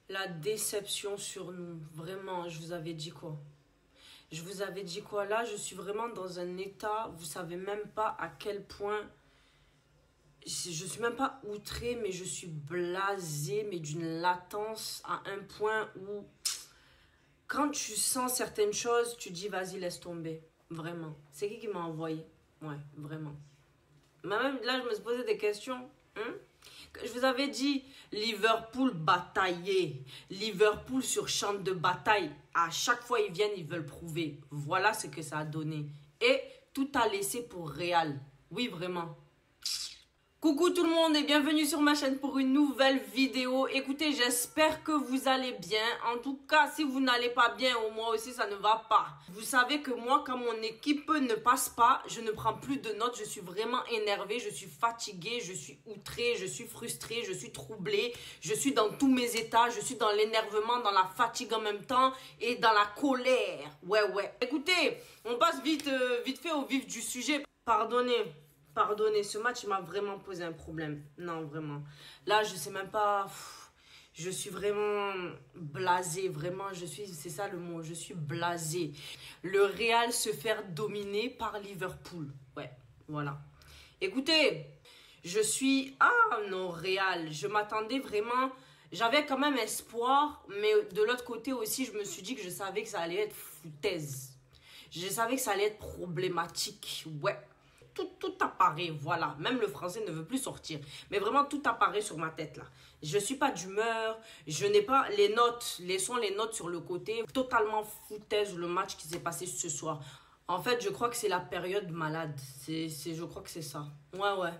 La déception sur nous. Vraiment, je vous avais dit quoi? Je vous avais dit quoi? Là, je suis vraiment dans un état, vous savez même pas à quel point... Je suis même pas outrée, mais je suis blasée, mais d'une latence à un point où... Quand tu sens certaines choses, tu dis vas-y, laisse tomber. Vraiment. C'est qui m'a envoyé? Ouais, vraiment. Mais même là, je me suis posé des questions. Je vous avais dit, Liverpool bataillé. Liverpool sur champ de bataille. À chaque fois ils viennent, ils veulent prouver. Voilà ce que ça a donné. Et tout a laissé pour Real. Oui, vraiment. Coucou tout le monde et bienvenue sur ma chaîne pour une nouvelle vidéo. Écoutez, j'espère que vous allez bien. En tout cas, si vous n'allez pas bien, au moins aussi ça ne va pas. Vous savez que moi, quand mon équipe ne passe pas, je ne prends plus de notes. Je suis vraiment énervée, je suis fatiguée, je suis outrée, je suis frustrée, je suis troublée. Je suis dans tous mes états, je suis dans l'énervement, dans la fatigue en même temps et dans la colère. Ouais. Écoutez, on passe vite fait au vif du sujet. Pardonnez, ce match m'a vraiment posé un problème. Non, vraiment. Là, je sais même pas... Je suis vraiment blasée. Vraiment, c'est ça le mot. Je suis blasée. Le Real se faire dominer par Liverpool. Ouais, voilà. Écoutez, Ah non, Real. Je m'attendais vraiment... J'avais quand même espoir. Mais de l'autre côté aussi, je me suis dit que je savais que ça allait être foutaise. Je savais que ça allait être problématique. Ouais. Tout apparaît, voilà. Même le français ne veut plus sortir. Mais vraiment, tout apparaît sur ma tête, là. Je suis pas d'humeur. Je n'ai pas les notes. Laissons les notes sur le côté. Totalement foutaise, le match qui s'est passé ce soir. En fait, je crois que c'est la période malade. Je crois que c'est ça. Ouais.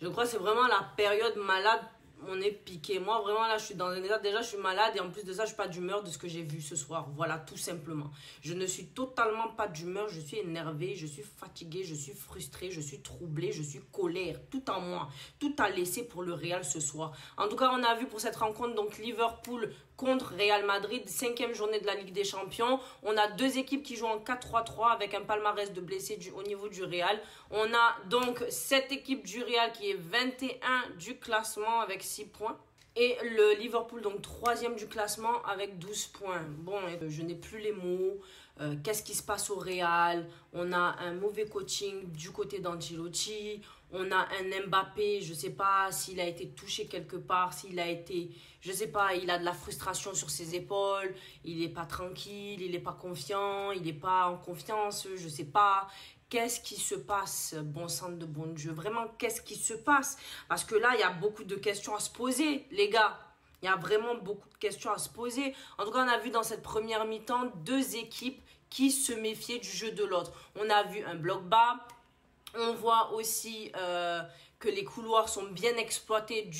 Je crois que c'est vraiment la période malade. On est piqué. Moi, vraiment, là, je suis dans un état. Déjà, je suis malade. Et en plus de ça, je suis pas d'humeur de ce que j'ai vu ce soir. Voilà, tout simplement. Je ne suis totalement pas d'humeur. Je suis énervée. Je suis fatiguée. Je suis frustrée. Je suis troublée. Je suis colère. Tout en moi. Tout a laissé pour le Real ce soir. En tout cas, on a vu pour cette rencontre, donc, Liverpool contre Real Madrid. 5e journée de la Ligue des Champions. On a deux équipes qui jouent en 4-3-3 avec un palmarès de blessés au niveau du Real. On a donc cette équipe du Real qui est 21 du classement avec 6 points. Et le Liverpool, donc 3e du classement avec 12 points. Bon, je n'ai plus les mots. Qu'est-ce qui se passe au Real? On a un mauvais coaching du côté d'Ancelotti. On a un Mbappé, je ne sais pas s'il a été touché quelque part, s'il a été, je sais pas, il a de la frustration sur ses épaules. Il n'est pas tranquille, il n'est pas confiant, il n'est pas en confiance, je ne sais pas. Qu'est-ce qui se passe, bon sang de bon Dieu? Vraiment, qu'est-ce qui se passe? Parce que là, il y a beaucoup de questions à se poser, les gars. Il y a vraiment beaucoup de questions à se poser. En tout cas, on a vu dans cette première mi-temps deux équipes qui se méfiaient du jeu de l'autre. On a vu un bloc bas. On voit aussi que les couloirs sont bien exploités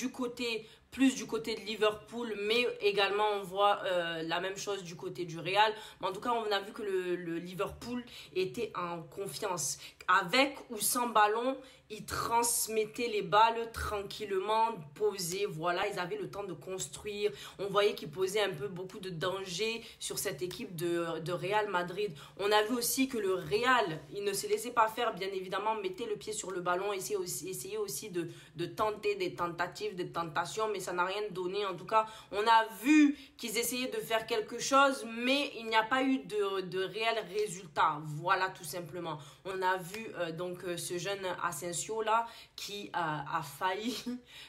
plus du côté de Liverpool, mais également on voit la même chose du côté du Real. Mais en tout cas, on a vu que le Liverpool était en confiance. Avec ou sans ballon, ils transmettaient les balles tranquillement, posées. Voilà, ils avaient le temps de construire. On voyait qu'ils posaient un peu beaucoup de danger sur cette équipe de Real Madrid. On a vu aussi que le Real, il ne se laissait pas faire, bien évidemment, mettait le pied sur le ballon, essayait aussi de tenter des tentatives, des tentations, mais ça n'a rien donné. En tout cas, on a vu qu'ils essayaient de faire quelque chose, mais il n'y a pas eu de réel résultat. Voilà, tout simplement. On a vu donc ce jeune Asensio là qui a failli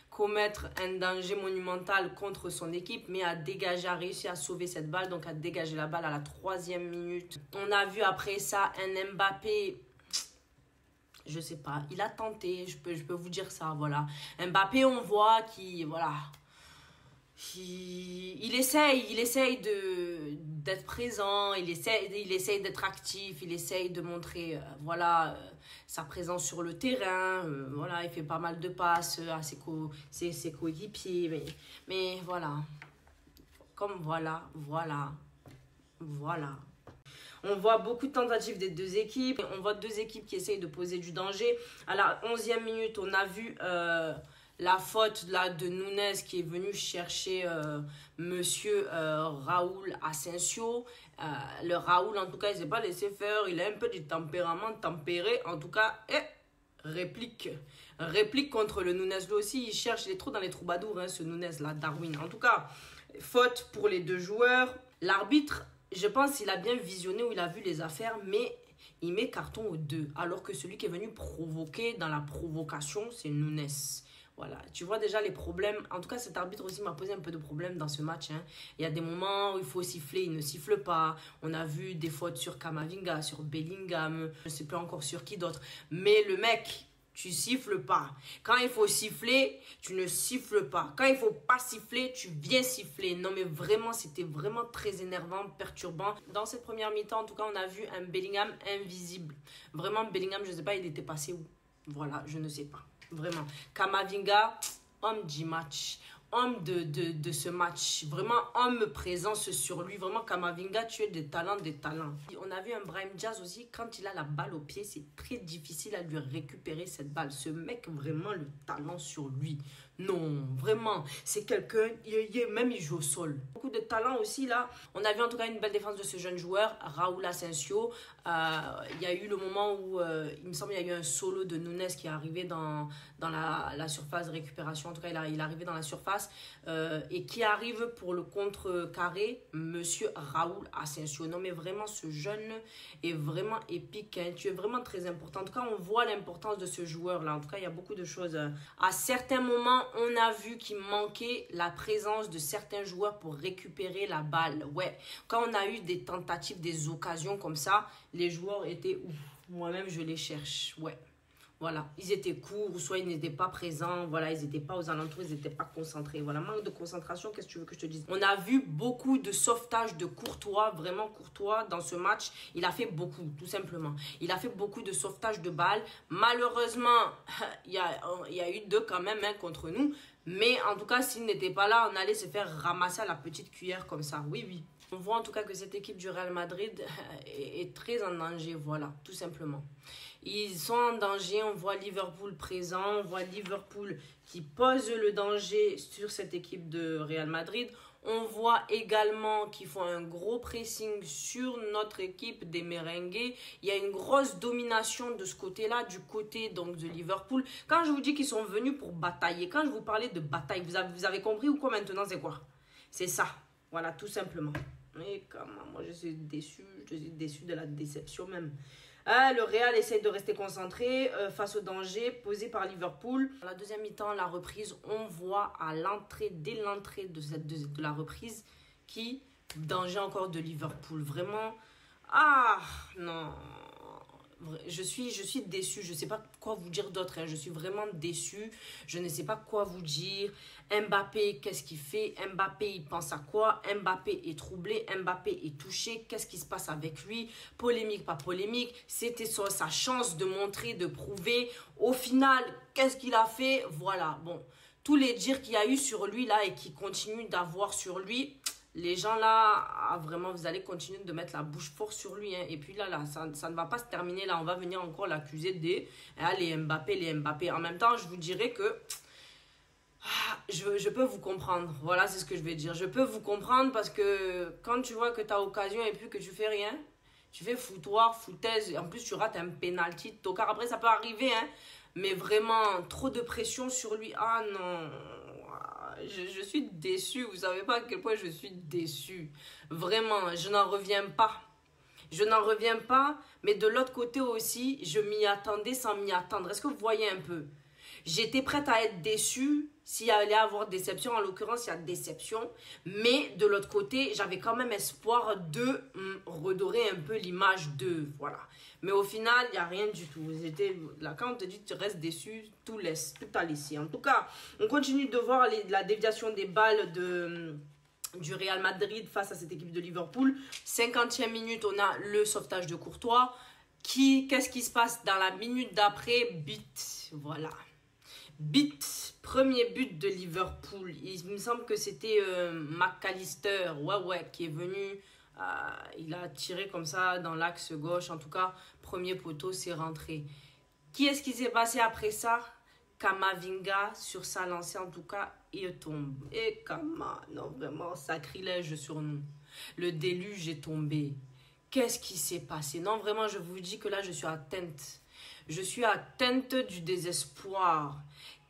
commettre un danger monumental contre son équipe, mais a réussi à sauver cette balle, donc a dégagé la balle à la 3e minute. On a vu après ça un Mbappé, je sais pas, il a tenté, je peux vous dire ça, voilà. Mbappé, on voit qu'il, voilà, il essaye d'être présent, il essaye d'être actif, il essaye de montrer sa présence sur le terrain, voilà, il fait pas mal de passes à ses coéquipiers, mais voilà, comme voilà. On voit beaucoup de tentatives des deux équipes. On voit deux équipes qui essayent de poser du danger. À la 11e minute, on a vu la faute là, de Nunez qui est venu chercher monsieur Raúl Asensio. Le Raúl, en tout cas, il ne s'est pas laissé faire. Il a un peu du tempérament tempéré. En tout cas, réplique contre le Nunez. Lui aussi, il est trop dans les troubadours, hein, ce Nunez là, Darwin. En tout cas, Faute pour les deux joueurs. L'arbitre, je pense qu'il a bien visionné où il a vu les affaires, mais il met carton aux deux. Alors que celui qui est venu provoquer dans la provocation, c'est Nunes. Voilà, tu vois déjà les problèmes. En tout cas, cet arbitre aussi m'a posé un peu de problème dans ce match. Hein. Il y a des moments où il faut siffler, il ne siffle pas. On a vu des fautes sur Camavinga, sur Bellingham, je ne sais plus encore sur qui d'autre. Mais le mec, tu siffles pas. Quand il faut siffler, tu ne siffles pas. Quand il faut pas siffler, tu viens siffler. Non mais vraiment, c'était vraiment très énervant, perturbant. Dans cette première mi-temps, en tout cas, on a vu un Bellingham invisible. Vraiment, Bellingham, je ne sais pas, il était passé où. Voilà, je ne sais pas. Vraiment. Camavinga, homme du match. Homme de ce match. Vraiment, homme présence sur lui. Vraiment, Camavinga, tu es des talents, des talents. On a vu un Brahim Diaz aussi. Quand il a la balle au pied, c'est très difficile à lui récupérer cette balle. Ce mec, vraiment, le talent sur lui. Non, vraiment. C'est quelqu'un, même il joue au sol. Beaucoup de talent aussi, là. On a vu en tout cas une belle défense de ce jeune joueur, Raúl Asensio. Il y a eu le moment où, il me semble, il y a eu un solo de Nunes qui est arrivé dans la surface de récupération. En tout cas, il est arrivé dans la surface. Et qui arrive pour le contrecarré, monsieur Raúl Asensio. Non mais vraiment ce jeune est vraiment épique, hein. Tu es vraiment très important. En tout cas on voit l'importance de ce joueur là. En tout cas il y a beaucoup de choses. À certains moments on a vu qu'il manquait la présence de certains joueurs pour récupérer la balle. Ouais, quand on a eu des tentatives, des occasions comme ça, les joueurs étaient ouf. Moi-même je les cherche. Ouais. Voilà, ils étaient courts, soit ils n'étaient pas présents, voilà, ils n'étaient pas aux alentours, ils n'étaient pas concentrés. Voilà, manque de concentration, qu'est-ce que tu veux que je te dise? On a vu beaucoup de sauvetage de Courtois, vraiment Courtois, dans ce match. Il a fait beaucoup, tout simplement. Il a fait beaucoup de sauvetage de balles. Malheureusement, il y a eu 2 quand même hein, contre nous. Mais en tout cas, s'il n'était pas là, on allait se faire ramasser à la petite cuillère comme ça. Oui, oui. On voit en tout cas que cette équipe du Real Madrid est très en danger, voilà, tout simplement. Ils sont en danger, on voit Liverpool présent, on voit Liverpool qui pose le danger sur cette équipe de Real Madrid. On voit également qu'ils font un gros pressing sur notre équipe des merengues. Il y a une grosse domination de ce côté-là, du côté donc de Liverpool. Quand je vous dis qu'ils sont venus pour batailler, quand je vous parlais de bataille, vous avez compris ou quoi maintenant? C'est quoi? C'est ça, voilà, tout simplement. Mais comment, moi je suis déçu de la déception même. Le Real essaye de rester concentré face au danger posé par Liverpool. Dans la deuxième mi-temps, la reprise, on voit à l'entrée, dès l'entrée de la reprise, qui danger encore de Liverpool. Vraiment, non. Je suis déçue, je ne sais pas quoi vous dire d'autre, hein. Je suis vraiment déçue, je ne sais pas quoi vous dire. Mbappé, qu'est-ce qu'il fait? Mbappé, il pense à quoi? Mbappé est troublé, Mbappé est touché, qu'est-ce qui se passe avec lui? Polémique, pas polémique, c'était sa chance de montrer, de prouver. Au final, qu'est-ce qu'il a fait? Voilà, bon, tous les dires qu'il y a eu sur lui là et qui continuent d'avoir sur lui... Les gens là, vraiment, vous allez continuer de mettre la bouche forte sur lui. Hein. Et puis là, ça ne va pas se terminer. Là, on va venir encore l'accuser des les Mbappé, les Mbappé. En même temps, je vous dirais que je peux vous comprendre. Voilà, c'est ce que je vais dire. Je peux vous comprendre parce que quand tu vois que tu as occasion et puis que tu fais rien, tu fais foutoir, foutaise. En plus, tu rates un penalty. Tocard, après, ça peut arriver. Hein. Mais vraiment, trop de pression sur lui. Ah non... Je suis déçue, vous savez pas à quel point je suis déçue. Vraiment, je n'en reviens pas. Je n'en reviens pas, mais de l'autre côté aussi, je m'y attendais sans m'y attendre. Est-ce que vous voyez un peu? J'étais prête à être déçue s'il y allait avoir déception. En l'occurrence, il y a déception. Mais de l'autre côté, j'avais quand même espoir de redorer un peu l'image d'eux. Voilà. Mais au final, il n'y a rien du tout. Là, quand on te dit que tu restes déçu, tout a laissé. En tout cas, on continue de voir la déviation des balles du Real Madrid face à cette équipe de Liverpool. 50e minute, on a le sauvetage de Courtois. Qu'est-ce qui se passe dans la minute d'après? But. Voilà. But, premier but de Liverpool. Il me semble que c'était McAllister, ouais, qui est venu. Il a tiré comme ça dans l'axe gauche. En tout cas, premier poteau, c'est rentré. Qui est-ce qui s'est passé après ça? Camavinga, sur sa lancée, en tout cas, il tombe. Et non, vraiment, sacrilège sur nous. Le déluge est tombé. Qu'est-ce qui s'est passé? Non, vraiment, je vous dis que là, je suis atteinte. Je suis atteinte du désespoir.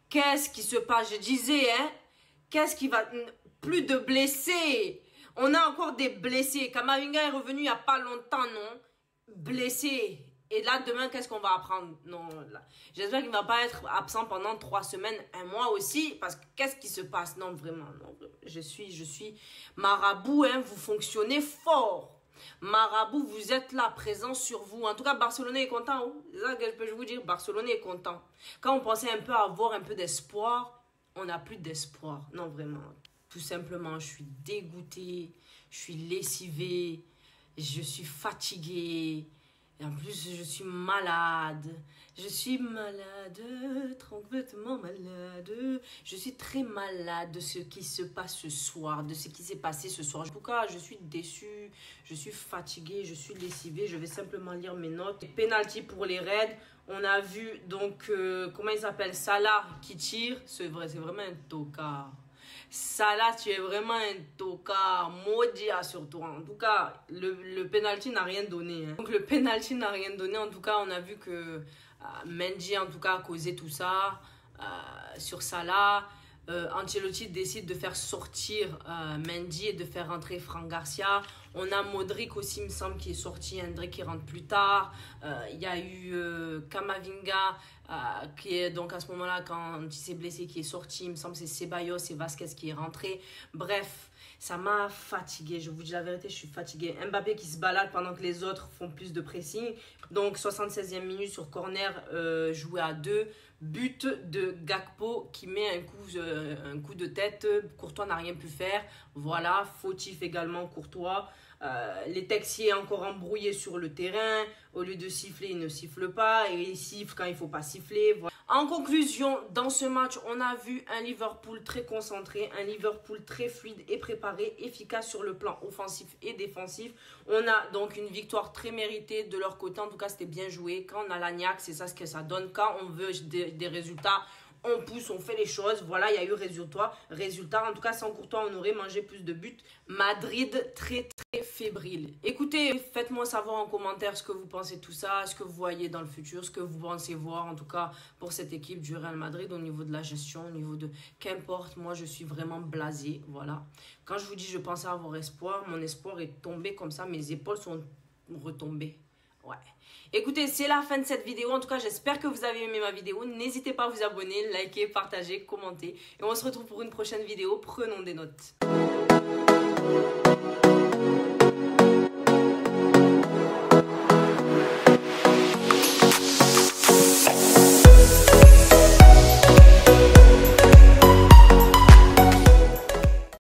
Qu'est-ce qui se passe? Je disais, hein, qu'est-ce qui va... plus de blessés. On a encore des blessés. Kamavinga est revenu il n'y a pas longtemps, non? Blessé. Et là, demain, qu'est-ce qu'on va apprendre? Non, j'espère qu'il ne va pas être absent pendant 3 semaines, un mois aussi. Parce que qu'est-ce qui se passe? Non, vraiment, non. Je suis marabout, hein, vous fonctionnez fort. Marabout, vous êtes là, présent sur vous. En tout cas, Barcelone est content. Oh. C'est ça que je peux vous dire. Barcelone est content. Quand on pensait un peu avoir un peu d'espoir, on n'a plus d'espoir. Non, vraiment. Tout simplement, je suis dégoûtée. Je suis lessivée. Je suis fatiguée. Et en plus, je suis malade. Je suis malade, complètement malade. Je suis très malade de ce qui se passe ce soir, de ce qui s'est passé ce soir. En tout cas, je suis déçue, je suis fatiguée, je suis lessivée. Je vais simplement lire mes notes. Penalty pour les Reds. On a vu donc, comment il s'appelle, Salah qui tire. C'est vrai, c'est vraiment un tocard. Salah, tu es vraiment un tocard, maudit sur toi. En tout cas, le penalty n'a rien donné. Hein. Donc le penalty n'a rien donné. En tout cas, on a vu que Mendy, en tout cas, a causé tout ça sur Salah. Ancelotti décide de faire sortir Mendy et de faire rentrer Fran Garcia. On a Modric aussi, il me semble, qui est sorti. Hendrick qui rentre plus tard. Il y a eu Kamavinga qui est donc à ce moment-là, quand il s'est blessé, qui est sorti. Il me semble que c'est Ceballos et Vasquez qui est rentré. Bref, ça m'a fatiguée. Je vous dis la vérité, je suis fatiguée. Mbappé qui se balade pendant que les autres font plus de pressing. Donc 76e minute sur corner, joué à 2. But de Gakpo qui met un coup de tête. Courtois n'a rien pu faire. Voilà, fautif également Courtois. Les Texiers encore embrouillés sur le terrain. Au lieu de siffler, ils ne sifflent pas. Et ils sifflent quand il ne faut pas siffler. Voilà. En conclusion, dans ce match, on a vu un Liverpool très concentré. Un Liverpool très fluide et préparé. Efficace sur le plan offensif et défensif. On a donc une victoire très méritée de leur côté. En tout cas, c'était bien joué. Quand on a l'agnac, c'est ça ce que ça donne. Quand on veut des résultats, on pousse, on fait les choses. Voilà, il y a eu résultat. En tout cas, sans Courtois, on aurait mangé plus de buts. Madrid, très fébrile. Écoutez, faites-moi savoir en commentaire ce que vous pensez de tout ça, ce que vous voyez dans le futur, ce que vous pensez voir, en tout cas, pour cette équipe du Real Madrid, au niveau de la gestion, au niveau de... Qu'importe, moi, je suis vraiment blasé, voilà. Quand je vous dis je pensais avoir espoir, mon espoir est tombé comme ça, mes épaules sont retombées. Ouais. Écoutez, c'est la fin de cette vidéo. En tout cas, j'espère que vous avez aimé ma vidéo. N'hésitez pas à vous abonner, liker, partager, commenter. Et on se retrouve pour une prochaine vidéo. Prenons des notes.